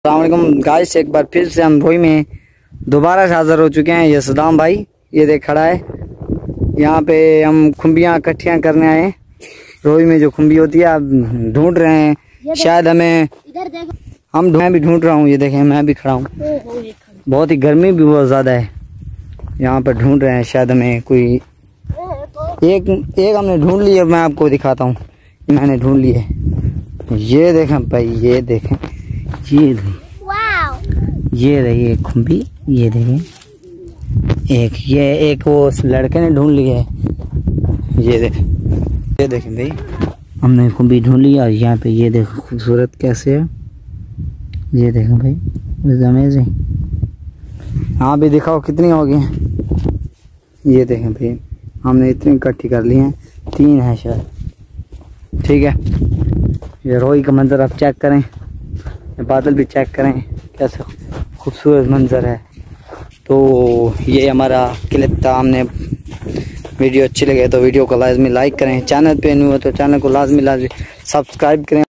अस्सलामुअलैकुम गाइस, एक बार फिर से हम रोई में दोबारा से हाजिर हो चुके हैं। ये सदाम भाई ये देख खड़ा है। यहाँ पे हम खुम्बियाँ इकट्ठियाँ करने आए हैं। रोई में जो खुम्बी होती है आप ढूंढ रहे हैं, शायद हमें मैं भी ढूंढ रहा हूँ। ये देखें मैं भी खड़ा हूँ, बहुत ही गर्मी भी बहुत ज़्यादा है। यहाँ पर ढूंढ रहे हैं, शायद हमें कोई एक हमने ढूंढ ली है। मैं आपको दिखाता हूँ, मैंने ढूंढ ली है। ये देखें भाई, ये देखें, ये रही एक खुम्बी। ये देखें, एक वो उस लड़के ने ढूंढ ली है। ये देखें भाई, हमने खुम्बी ढूंढ ली। और यहाँ पे ये देखो खूबसूरत कैसे है। ये देखें भाई, इट्स अमेजिंग। हाँ भी दिखाओ कितनी हो गई हैं। ये देखें भाई, हमने इतनी इकट्ठी कर ली हैं, 3 है शायद। ठीक है, ये रोई का मंजर आप चेक करें, बादल भी चेक करें, कैसा खूबसूरत मंजर है। तो ये हमारा क्लिप था। हमने वीडियो अच्छी लगे तो वीडियो को लाजमी लाइक करें, चैनल पे न्यू हो तो चैनल को लाजमी सब्सक्राइब करें।